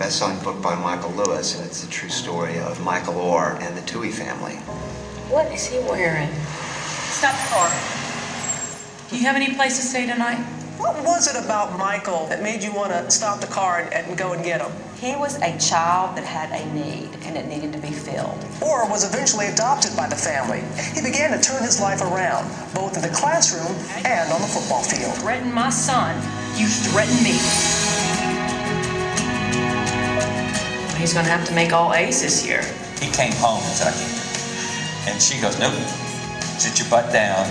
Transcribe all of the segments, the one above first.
best-selling book by Michael Lewis, and it's the true story of Michael Orr and the Tuohy family. What is he wearing? Stop the car. Do you have any place to stay tonight? What was it about Michael that made you want to stop the car and go and get him? He was a child that had a need, and it needed to be filled. Orr was eventually adopted by the family. He began to turn his life around, both in the classroom and on the football field. Threaten my son. You threaten me. He's going to have to make all A's this year. He came home, Kentucky, and she goes, nope, sit your butt down.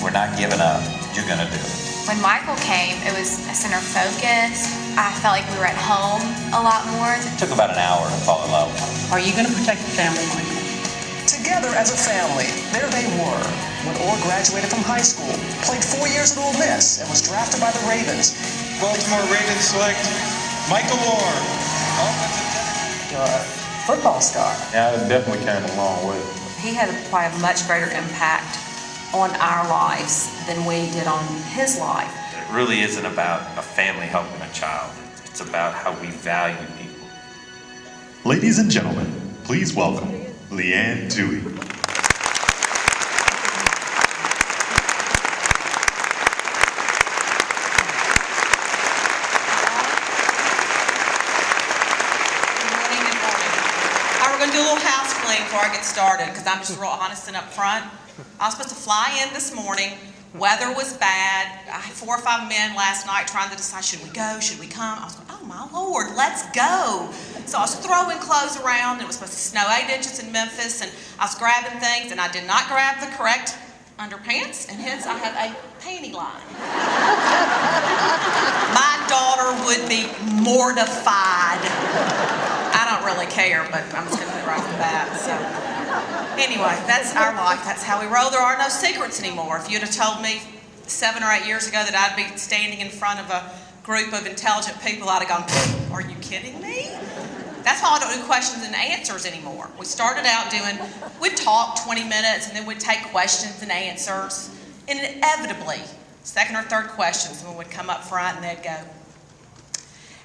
We're not giving up. You're going to do it. When Michael came, it was a center of focus. I felt like we were at home a lot more. It took about an hour to fall in love. Are you going to protect the family, Michael? Together as a family, there they were. When Orr graduated from high school, played 4 years at Ole Miss, and was drafted by the Ravens. Baltimore Ravens select Michael Orr. You're a football star. Yeah, it definitely came a long way. He had probably a much greater impact on our lives than we did on his life. It really isn't about a family helping a child. It's about how we value people. Ladies and gentlemen, please welcome Leanne Tuohy. We're going to do a little house clean before I get started, because I'm just real honest and up front. I was supposed to fly in this morning. Weather was bad. I had 4 or 5 men last night trying to decide, should we go, should we come? I was going, oh my Lord, let's go. So I was throwing clothes around. It was supposed to snow 8 inches in Memphis, and I was grabbing things, and I did not grab the correct underpants, and hence I have a panty line. My daughter would be mortified. I don't really care, but I'm just going to put it right off the bat. So anyway, that's our life. That's how we roll. There are no secrets anymore. If you'd have told me 7 or 8 years ago that I'd be standing in front of a group of intelligent people, I'd have gone, are you kidding me? That's why I don't do questions and answers anymore. We started out we'd talk 20 minutes, and then we'd take questions and answers. And inevitably, second or third questions, someone would come up front and they'd go,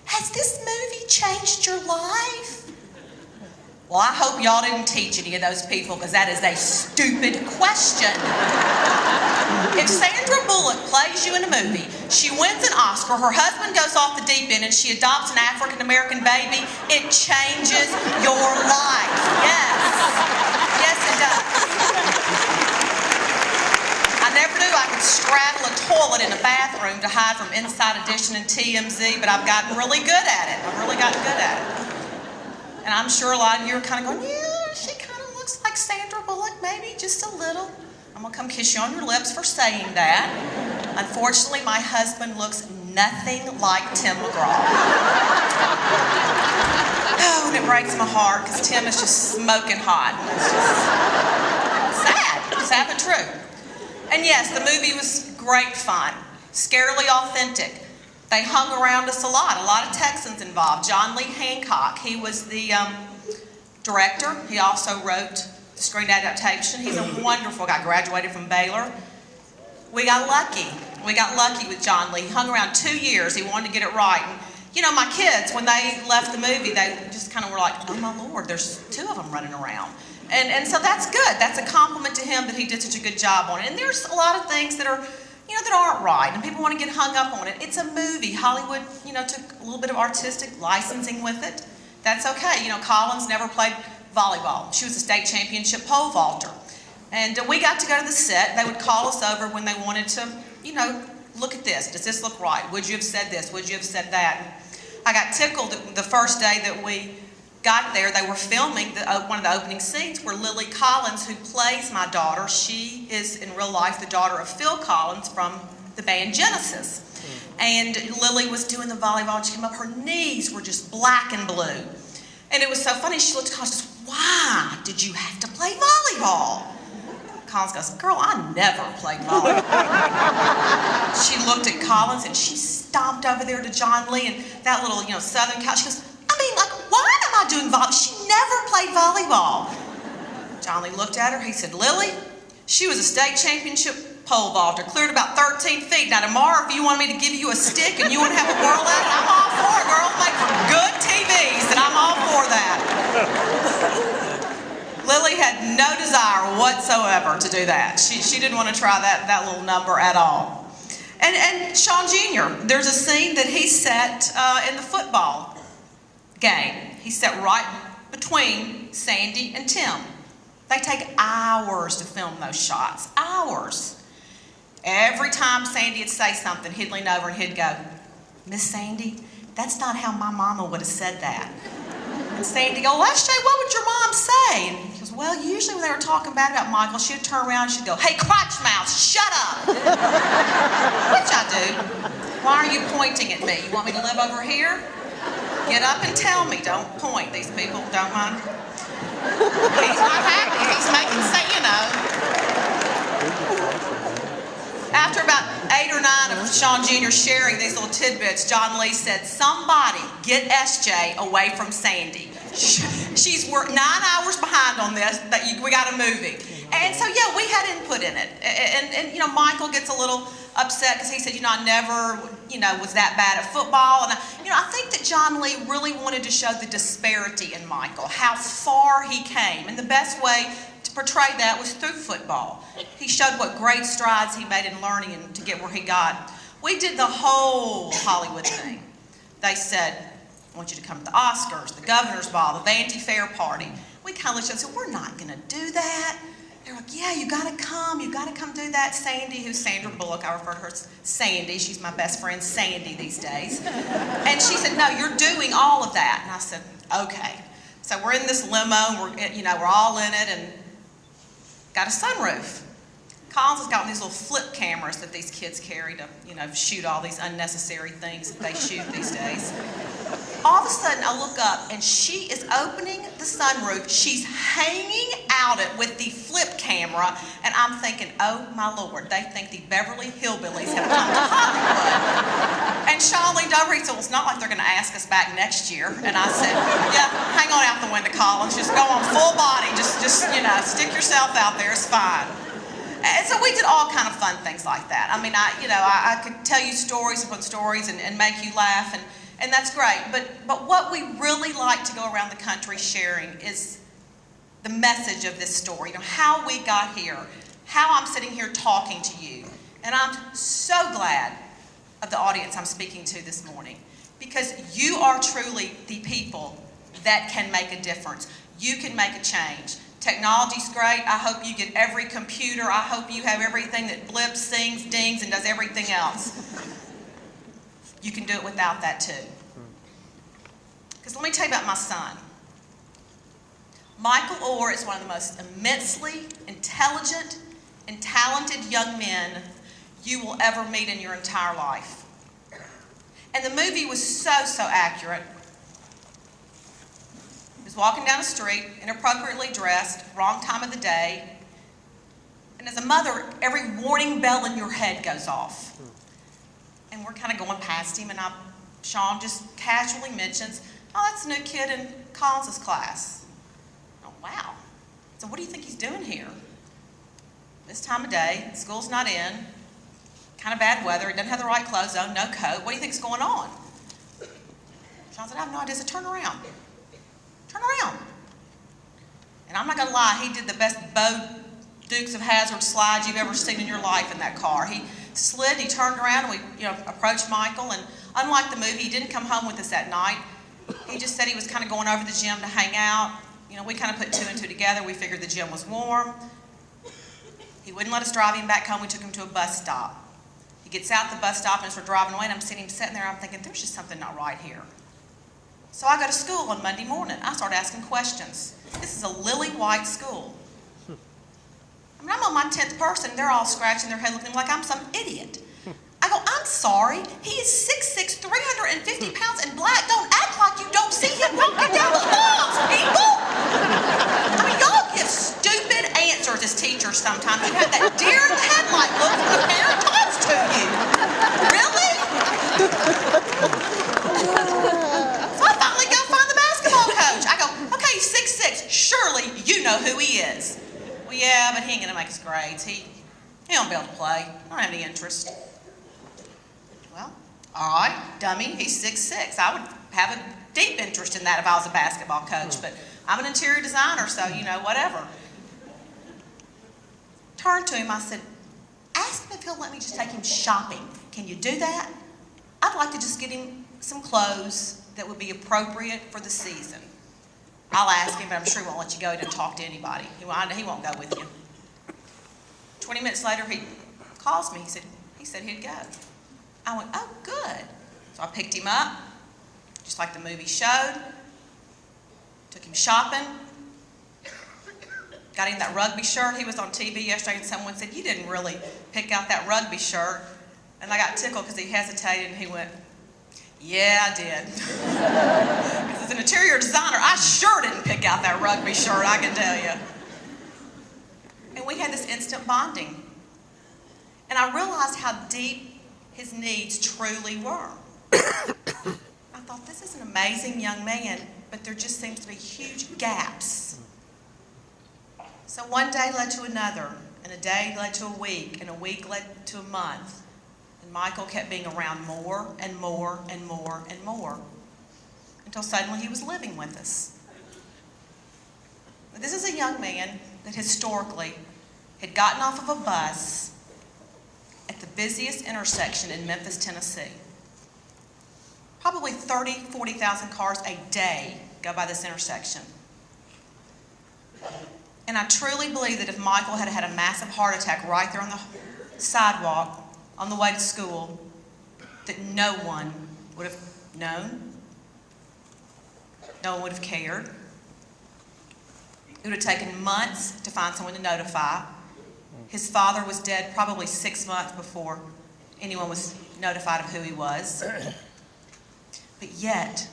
has this movie changed your life? Well, I hope y'all didn't teach any of those people, because that is a stupid question. If Sandra Bullock plays you in a movie, she wins an Oscar, her husband goes off the deep end, and she adopts an African-American baby, it changes your life. Yes. Yes, it does. I never knew I could straddle a toilet in a bathroom to hide from Inside Edition and TMZ, but I've gotten really good at it. I've really gotten good at it. And I'm sure a lot of you are kind of going, yeah, she kind of looks like Sandra Bullock, maybe just a little. I'm going to come kiss you on your lips for saying that. Unfortunately, my husband looks nothing like Tim McGraw. Oh, and it breaks my heart, because Tim is just smoking hot. It's just sad. Sad but true. And yes, the movie was great fun, scarily authentic. They hung around us a lot of Texans involved. John Lee Hancock, he was the director. He also wrote the screen adaptation. He's a wonderful guy, graduated from Baylor. We got lucky. We got lucky with John Lee. He hung around 2 years. He wanted to get it right. And, you know, my kids, when they left the movie, they just kind of were like, oh my Lord, there's 2 of them running around. And so that's good. That's a compliment to him that he did such a good job on it. And there's a lot of things that are, you know, that aren't right, and people want to get hung up on it. It's a movie. Hollywood, you know, took a little bit of artistic licensing with it. That's okay. You know, Collins never played volleyball. She was a state championship pole vaulter. And we got to go to the set. They would call us over when they wanted to, you know, look at this. Does this look right? Would you have said this? Would you have said that? And I got tickled the first day that we got there. They were filming one of the opening scenes where Lily Collins, who plays my daughter, she is in real life the daughter of Phil Collins from the band Genesis. And Lily was doing the volleyball, and she came up, her knees were just black and blue. And it was so funny, she looked at Collins and said, why did you have to play volleyball? Collins goes, girl, I never played volleyball. She looked at Collins and she stomped over there to John Lee and that little, you know, Southern Cal. She goes, I mean, like, why am I doing volleyball? She never played volleyball. John Lee looked at her. He said, Lily, she was a state championship pole vaulter, cleared about 13 feet. Now, tomorrow, if you want me to give you a stick and you want to have a whirl at it, I'm all for it, girl. Make for good TVs, and Lily had no desire whatsoever to do that. She didn't want to try that little number at all. And Sean Jr., there's a scene that he set in the football game. He sat right between Sandy and Tim. They take hours to film those shots, hours. Every time Sandy would say something, he'd lean over and he'd go, "Miss Sandy, that's not how my mama would have said that." And Sandy would go, "Well, SJ, what would your mom say?" And he goes, "Well, usually when they were talking bad about Michael, she'd turn around and she'd go, 'Hey, crotch mouth, shut up.'" Which I do. "Why are you pointing at me? You want me to live over here? Get up and tell me. Don't point. These people don't mind." He's not happy. He's making, After about 8 or 9 of Sean Jr. sharing these little tidbits, John Lee said, "Somebody get SJ away from Sandy. She's 9 hours behind on this, we got a movie." And so, yeah, we had input in it. And Michael gets a little upset because he said, "I never, was that bad at football." And, I think that John Lee really wanted to show the disparity in Michael, how far he came. And the best way to portray that was through football. He showed what great strides he made in learning and to get where he got. We did the whole Hollywood thing. They said, "I want you to come to the Oscars, the Governor's Ball, the Vanity Fair party." We kind of looked and said, "We're not going to do that." They're like, "Yeah, you got to come do that." Sandy, who's Sandra Bullock, I refer to her as Sandy. She's my best friend, Sandy, these days. And she said, "No, you're doing all of that." And I said, "Okay." So we're in this limo, and we're all in it, and got a sunroof. Collins has got these little flip cameras that these kids carry to, shoot all these unnecessary things that they shoot these days. All of a sudden, I look up, and she is opening the sunroof. She's hanging out it with the flip camera, and I'm thinking, oh, my Lord, they think the Beverly Hillbillies have come to Hollywood. And Sean leaned over, he said, "Well, it's not like they're going to ask us back next year." And I said, "Yeah, hang on out the window, Collins. Just go on full body. Just stick yourself out there. It's fine." And so we did all kind of fun things like that. I mean, I could tell you stories upon stories and make you laugh, and that's great. But what we really like to go around the country sharing is the message of this story. How we got here, how I'm sitting here talking to you. And I'm so glad of the audience I'm speaking to this morning, because you are truly the people that can make a difference. You can make a change. Technology's great. I hope you get every computer. I hope you have everything that blips, sings, dings, and does everything else. You can do it without that too. Because let me tell you about my son. Michael Orr is one of the most immensely intelligent and talented young men you will ever meet in your entire life. And the movie was so accurate. He was walking down the street, inappropriately dressed, wrong time of the day. And as a mother, every warning bell in your head goes off. And we're kind of going past him, and Sean just casually mentions, "Oh, that's a new kid in Collins' class." Oh, wow. So what do you think he's doing here? This time of day, school's not in, kind of bad weather, he doesn't have the right clothes on, no coat. What do you think's going on? Sean said, "I have no idea." So turn around. Turn around. And I'm not going to lie, he did the best Bo Dukes of Hazzard slides you've ever seen in your life in that car. He slid, he turned around, and we approached Michael, and unlike the movie, he didn't come home with us that night. He just said he was kind of going over to the gym to hang out. We kind of put 2 and 2 together. We figured the gym was warm. He wouldn't let us drive him back home. We took him to a bus stop. He gets out the bus stop, and as we're driving away, and I'm sitting there, I'm thinking, there's just something not right here. So I go to school on Monday morning. I start asking questions. This is a lily white school. I mean, I'm on my 10th person. They're all scratching their head looking like I'm some idiot. I go, "I'm sorry. He is 6'6", 350 pounds and black. Don't act like you don't see him walking down the halls, people." I mean, y'all give stupid answers as teachers sometimes. You have that deer in the headlight look when the parent talks to you. Really? So I finally go find the basketball coach. I go, "Okay, he's 6'6". Surely you know who he is." "Well, yeah, but he ain't gonna make his grades. He won't be able to play. I don't have any interest." Well, all right, dummy, he's 6'6". I would have a deep interest in that if I was a basketball coach, but I'm an interior designer, so, whatever. Turned to him, I said, ask him if he'll let me just take him shopping. Can you do that? I'd like to just get him some clothes that would be appropriate for the season. I'll ask him, but I'm sure he won't let you go. He doesn't talk to anybody. He won't go with you. 20 minutes later, he calls me. He said he'd go. I went, oh, good. So I picked him up, just like the movie showed. Took him shopping. Got him that rugby shirt. He was on TV yesterday and someone said, you didn't really pick out that rugby shirt. And I got tickled because he hesitated and he went, yeah, I did. Because as an interior designer, I sure didn't pick out that rugby shirt, I can tell you. And we had this instant bonding. And I realized how deep his needs truly were. I thought, this is an amazing young man, but there just seems to be huge gaps. So one day led to another, and a day led to a week, and a week led to a month. And Michael kept being around more and more and more and more, until suddenly he was living with us. This is a young man that historically had gotten off of a bus at the busiest intersection in Memphis, Tennessee. Probably 30,000, 40,000 cars a day go by this intersection. And I truly believe that if Michael had had a massive heart attack right there on the sidewalk on the way to school, that no one would have known, no one would have cared. It would have taken months to find someone to notify. His father was dead probably 6 months before anyone was notified of who he was. But yet,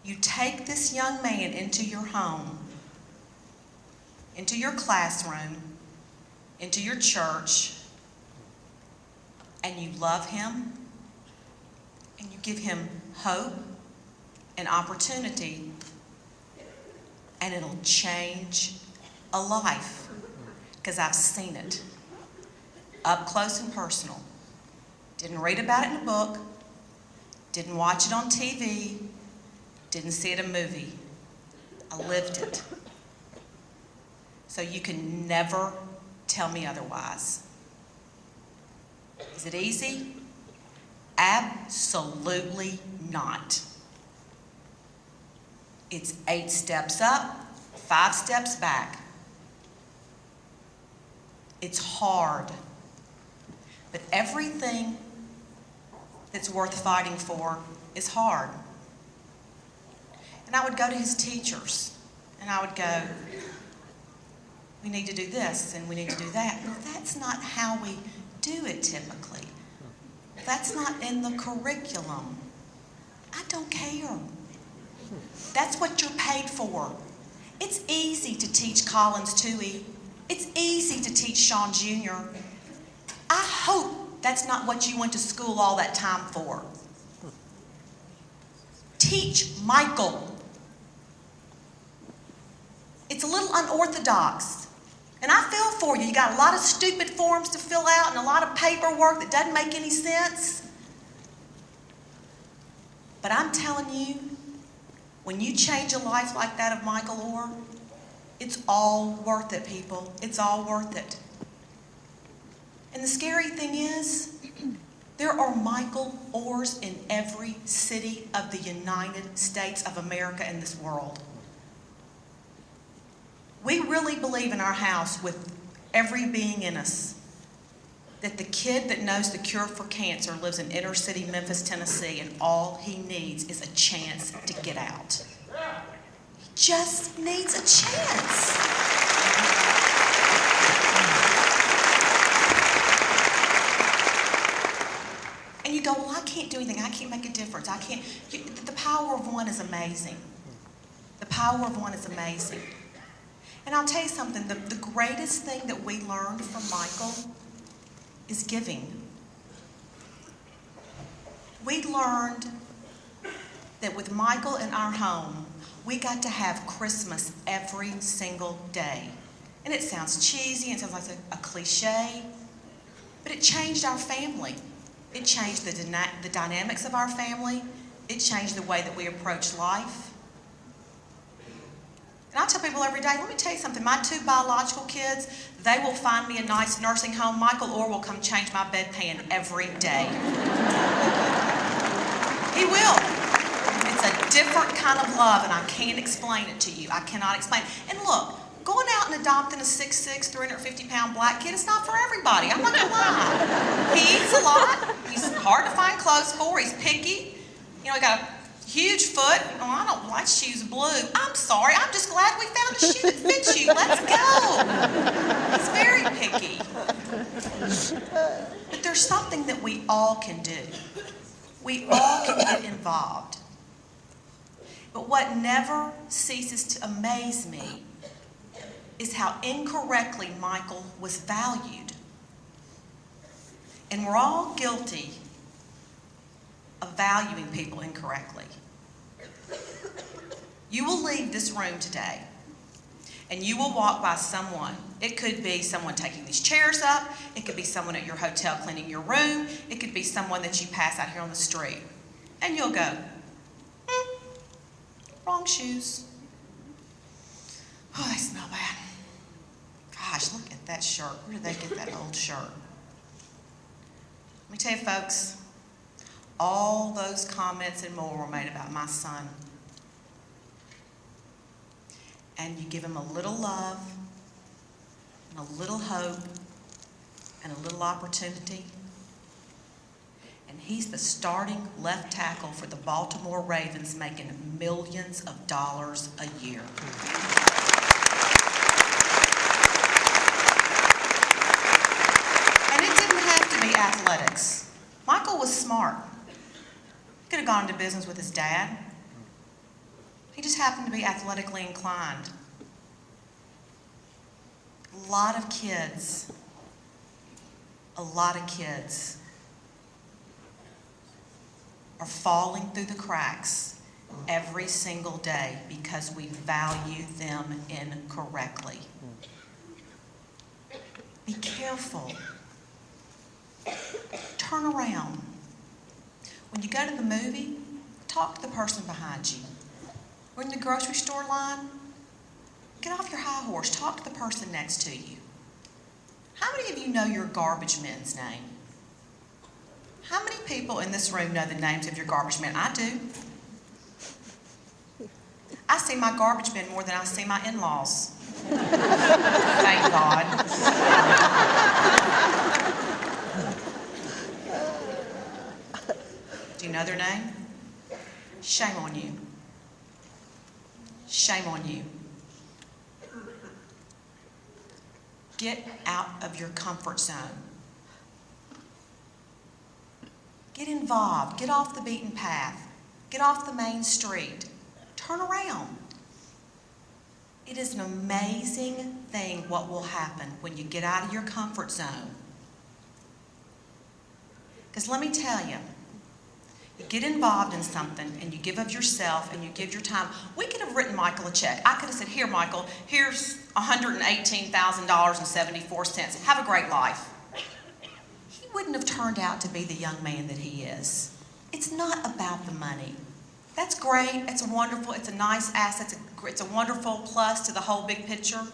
you take this young man into your home, into your classroom, into your church, and you love him, and you give him hope and opportunity, and it'll change a life. Because I've seen it up close and personal. Didn't read about it in a book, didn't watch it on TV, didn't see it in a movie. I lived it. So you can never tell me otherwise. Is it easy? Absolutely not. It's 8 steps up, 5 steps back. It's hard. But everything that's worth fighting for is hard. And I would go to his teachers, and I would go, we need to do this, and we need to do that. Well, that's not how we do it typically. That's not in the curriculum. I don't care. That's what you're paid for. It's easy to teach Collins Tuohy. It's easy to teach Sean Jr. I hope that's not what you went to school all that time for. Teach Michael. It's a little unorthodox. And I feel for you. You got a lot of stupid forms to fill out and a lot of paperwork that doesn't make any sense. But I'm telling you, when you change a life like that of Michael Orr, it's all worth it, people. It's all worth it. And the scary thing is, there are Michael Orrs in every city of the United States of America and this world. We really believe in our house with every being in us that the kid that knows the cure for cancer lives in inner city Memphis, Tennessee, and all he needs is a chance to get out. He just needs a chance. And you go, well, I can't do anything. I can't make a difference. I can't. The power of one is amazing. The power of one is amazing. And I'll tell you something, the greatest thing that we learned from Michael is giving. We learned that with Michael in our home, we got to have Christmas every single day. And it sounds cheesy, it sounds like a cliche, but it changed our family. It changed the dynamics of our family. It changed the way that we approach life. And I tell people every day, let me tell you something, my 2 biological kids, they will find me a nice nursing home. Michael Orr will come change my bedpan every day. He will. It's a different kind of love, and I can't explain it to you. I cannot explain it. And look, going out and adopting a 6'6", 350-pound black kid is not for everybody. I'm not gonna lie. He eats a lot. He's hard to find clothes for. He's picky. You know, he got a huge foot. Oh, I don't like shoes blue. I'm sorry. I'm just glad we found a shoe that fits you. Let's go. He's very picky. But there's something that we all can do. We all can get involved. But what never ceases to amaze me is how incorrectly Michael was valued. And we're all guilty of valuing people incorrectly. You will leave this room today and you will walk by someone. It could be someone taking these chairs up. It could be someone at your hotel cleaning your room. It could be someone that you pass out here on the street. And you'll go, wrong shoes. Oh, they smell bad. Gosh, look at that shirt. Where did they get that old shirt? Let me tell you, folks, all those comments and more were made about my son. And you give him a little love, and a little hope, and a little opportunity. And he's the starting left tackle for the Baltimore Ravens, making millions of dollars a year. And it didn't have to be athletics. Michael was smart. He could have gone into business with his dad. He just happened to be athletically inclined. A lot of kids are falling through the cracks every single day because we value them incorrectly. Be careful. Turn around. When you go to the movie, talk to the person behind you. Or in the grocery store line, get off your high horse. Talk to the person next to you. How many of you know your garbage men's name? How many people in this room know the names of your garbage men? I do. I see my garbage men more than I see my in-laws. Thank God. Do you know their name? Shame on you. Shame on you. Get out of your comfort zone. Get involved. Get off the beaten path. Get off the main street. Turn around. It is an amazing thing what will happen when you get out of your comfort zone. Because let me tell you, you get involved in something and you give of yourself and you give your time. We could have written Michael a check. I could have said, here, Michael, here's $118,000.74. Have a great life. He wouldn't have turned out to be the young man that he is. It's not about the money. That's great. It's wonderful. It's a nice asset. It's a wonderful plus to the whole big picture.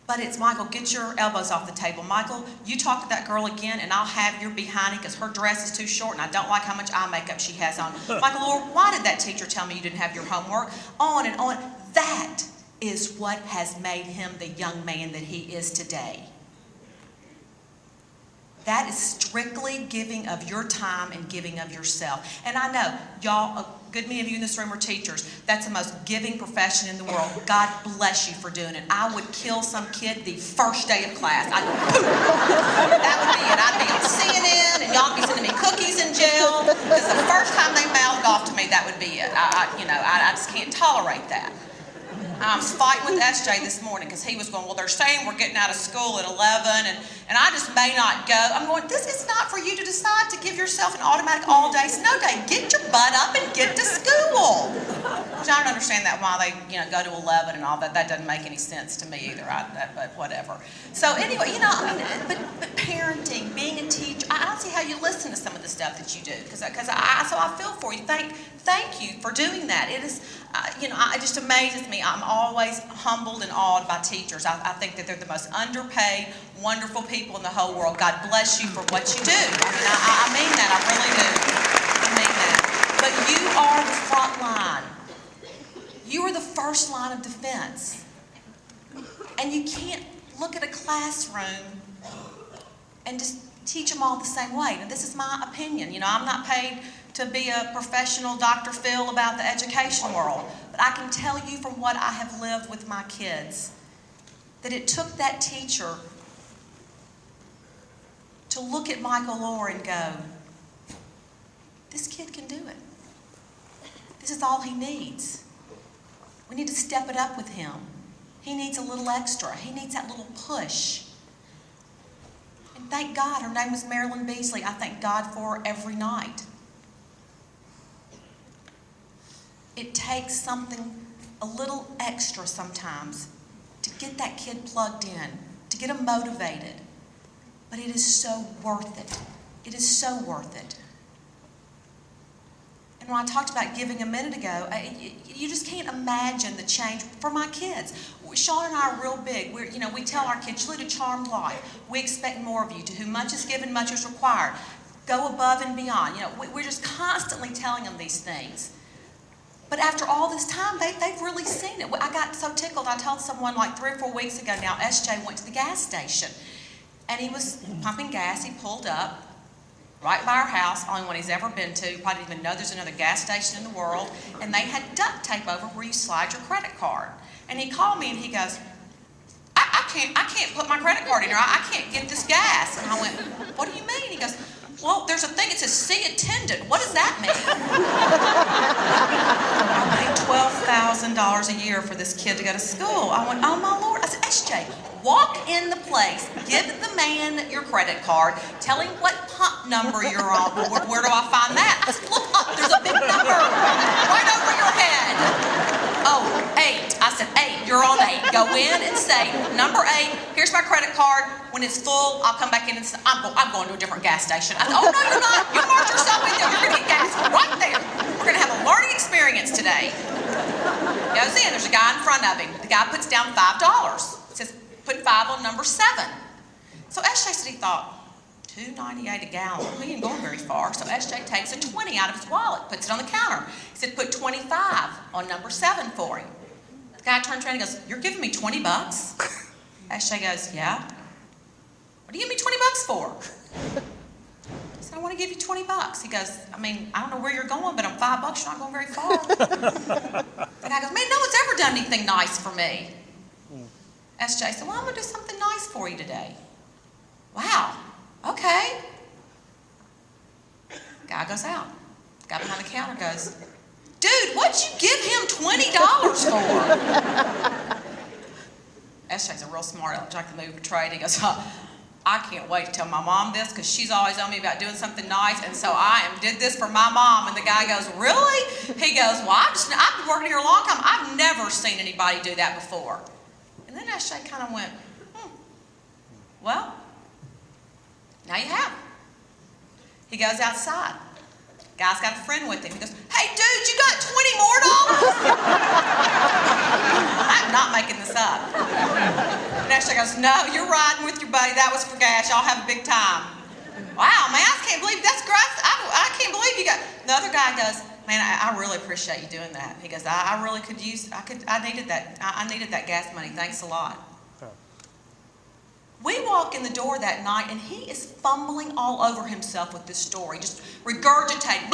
But it's, Michael, get your elbows off the table. Michael, you talk to that girl again, and I'll have your behind because her dress is too short, and I don't like how much eye makeup she has on. Michael, Lord, why did that teacher tell me you didn't have your homework? On and on. That is what has made him the young man that he is today. That is strictly giving of your time and giving of yourself. And I know, y'all, a good many of you in this room are teachers. That's the most giving profession in the world. God bless you for doing it. I would kill some kid the first day of class. That would be it. I'd be on CNN, and y'all would be sending me cookies in jail. Because the first time they mouthed off to me, that would be it. I just can't tolerate that. I was fighting with SJ this morning because he was going, well, they're saying we're getting out of school at 11 and I just may not go. I'm going, this is not for you to decide to give yourself an automatic all-day snow day. Get your butt up and get to school. Which I don't understand that why they go to 11 and all that. That doesn't make any sense to me either, but whatever. So anyway, but parenting, being a teacher, I don't see how you listen to some of the stuff that you do because I feel for you. Thank you for doing that. It is, it just amazes me. I'm always humbled and awed by teachers. I think that they're the most underpaid, wonderful people in the whole world. God bless you for what you do. I mean that. I really do. I mean that. But you are the front line. You are the first line of defense. And you can't look at a classroom and just teach them all the same way. Now, this is my opinion. I'm not paid to be a professional Dr. Phil about the education world, but I can tell you from what I have lived with my kids that it took that teacher to look at Michael Orr and go, this kid can do it. This is all he needs. We need to step it up with him. He needs a little extra. He needs that little push. And thank God, her name was Marilyn Beasley. I thank God for her every night. It takes something a little extra sometimes to get that kid plugged in, to get him motivated. But it is so worth it. It is so worth it. And when I talked about giving a minute ago, you just can't imagine the change for my kids. Sean and I are real big. We tell our kids, lead a charmed life. We expect more of you. To whom much is given, much is required. Go above and beyond. We're just constantly telling them these things. But after all this time, they've really seen it. I got so tickled. I told someone like 3 or 4 weeks ago now, SJ went to the gas station. And he was pumping gas. He pulled up right by our house, only one he's ever been to. You probably didn't even know there's another gas station in the world. And they had duct tape over where you slide your credit card. And he called me and he goes, I can't put my credit card in here. I can't get this gas. And I went, what do you mean? He goes, well, there's a thing that says see attendant. What does that mean? I paid $12,000 a year for this kid to go to school. I went, oh my Lord. I said, SJ, walk in the place, give the man your credit card, tell him what pump number you're on. Where do I find that? I said, look up, there's a big number right over your head. Oh, 8. I said, 8, you're on 8. Go in and say, number 8, here's my credit card. When it's full, I'll come back in and say, I'm going to a different gas station. I said, oh, no, you're not. You march yourself in there. You're going to get gas right there. We're going to have a learning experience today. Goes in, there's a guy in front of him. The guy puts down $5. It says, put 5 on number 7. So SJ said he thought, $2.98 a gallon. He ain't going very far. So SJ takes a 20 out of his wallet, puts it on the counter. He said, put 25 on number 7 for him. The guy turns around and goes, you're giving me 20 bucks? SJ goes, yeah. What do you give me 20 bucks for? I said, I want to give you 20 bucks. He goes, I don't know where you're going, but I'm $5, you're not going very far. The guy goes, man, no one's ever done anything nice for me. SJ said, well, I'm going to do something nice for you today. Wow, okay. Guy goes out. Guy behind the counter goes, dude, what'd you give him $20 for? SJ's a real smart, like the movie portrayed. He goes, I can't wait to tell my mom this because she's always on me about doing something nice, and so I did this for my mom. And the guy goes, really? He goes, well, I've been working here a long time. I've never seen anybody do that before. And then SJ kind of went, well, now you have. He goes outside. Guy's got a friend with him. He goes, hey, dude, you got $20 more? I'm not making this up. And SJ goes, no, you're riding with your buddy. That was for gas. Y'all have a big time. Wow, man, I can't believe that's great. I can't believe you got. The other guy goes, man, I really appreciate you doing that. He goes, I really could use. I needed that. I needed that gas money. Thanks a lot. We walk in the door that night, and he is fumbling all over himself with this story, just regurgitating,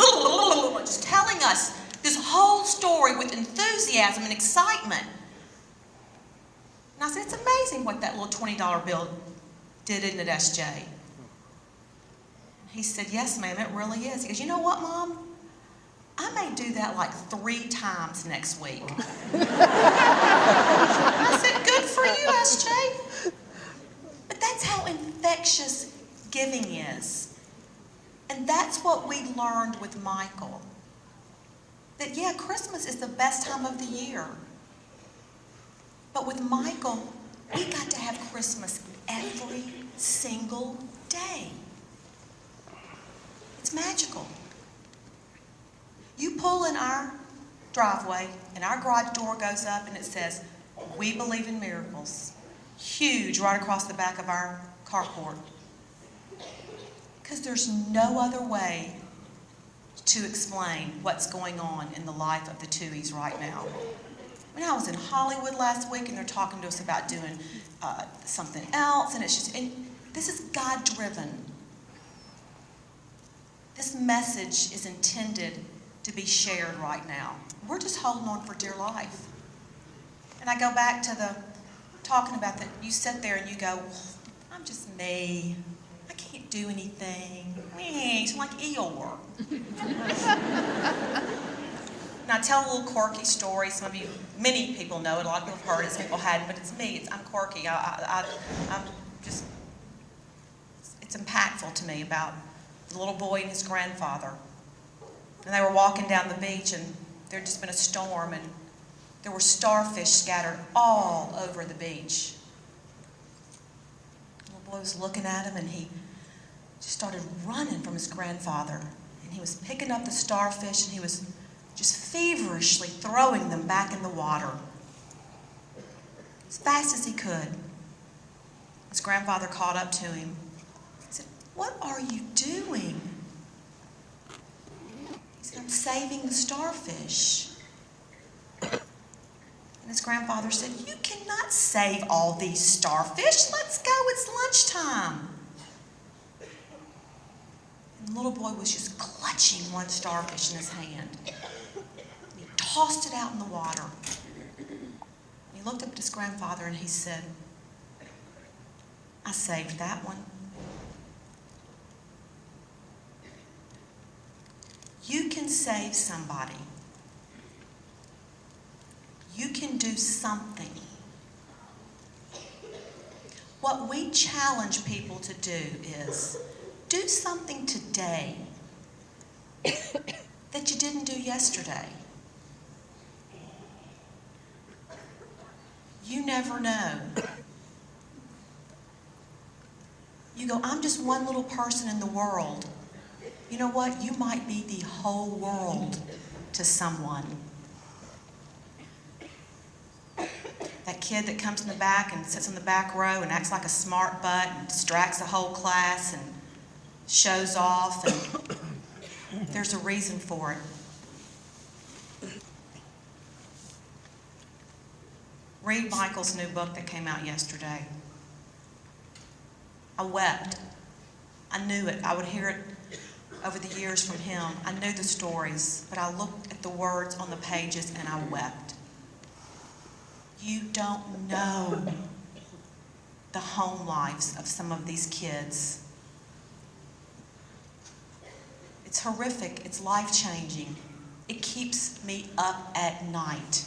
just telling us this whole story with enthusiasm and excitement. And I said, it's amazing what that little $20 bill did, isn't it, SJ? He said, yes, ma'am, it really is. He goes, you know what, Mom? I may do that like 3 times next week. I said, good for you, SJ. But that's how infectious giving is. And that's what we learned with Michael. That, yeah, Christmas is the best time of the year. But with Michael, we got to have Christmas every single day. It's magical. You pull in our driveway, and our garage door goes up and it says, "We believe in miracles." Huge, right across the back of our carport. Because there's no other way to explain what's going on in the life of the Tuohys right now. I mean, I was in Hollywood last week and they're talking to us about doing something else, and it's just, and this is God-driven. This message is intended to be shared right now. We're just holding on for dear life. And I go back to the talking about that. You sit there and you go, "I'm just me. I can't do anything. It's like Eeyore." And I tell a little quirky story. Some of you, many people know it. A lot of people have heard it. Some people hadn't, but it's me. I'm quirky. I'm just, it's impactful to me about the little boy and his grandfather. And they were walking down the beach, and there had just been a storm, and there were starfish scattered all over the beach. The little boy was looking at him, and he just started running from his grandfather. And he was picking up the starfish, and he was just feverishly throwing them back in the water as fast as he could. His grandfather caught up to him. He said, "What are you doing?" He said, "I'm saving the starfish." And his grandfather said, "You cannot save all these starfish. Let's go, it's lunchtime." And the little boy was just clutching one starfish in his hand. And he tossed it out in the water. And he looked up at his grandfather and he said, "I saved that one." You can save somebody. You can do something. What we challenge people to do is do something today that you didn't do yesterday. You never know. You go, "I'm just one little person in the world." You know what? You might be the whole world to someone. That kid that comes in the back and sits in the back row and acts like a smart butt and distracts the whole class and shows off, and there's a reason for it. Read Michael's new book that came out yesterday. I wept. I knew it. I would hear it over the years from him. I knew the stories, but I looked at the words on the pages and I wept. You don't know the home lives of some of these kids. It's horrific. It's life-changing. It keeps me up at night.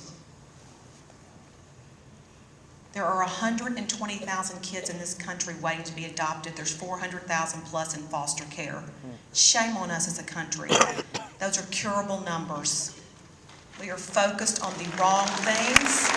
There are 120,000 kids in this country waiting to be adopted. There's 400,000 plus in foster care. Shame on us as a country. Those are curable numbers. We are focused on the wrong things.